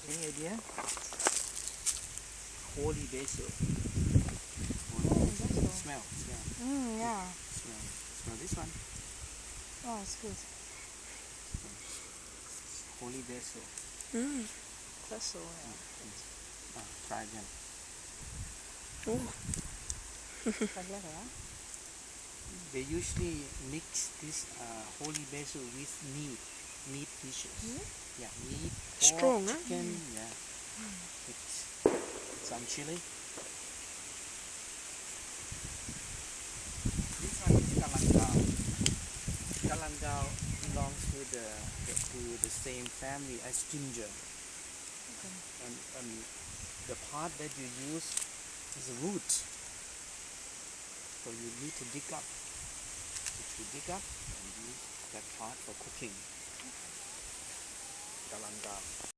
Any idea? Holy basil. basil. Smell. Yeah. Smell this one. Oh, it's good. Holy basil. Basil, yeah. Try again. Oh. Like that, yeah? They usually mix this holy basil with meat dishes. Yeah, meat, pork, Strong, huh? chicken. Yeah, it's some chili. This one is galangal. Galangal belongs to the same family as ginger. Okay. And the part that you use is the root. So you need to dig up. If you dig up and use that part for cooking. Galangal.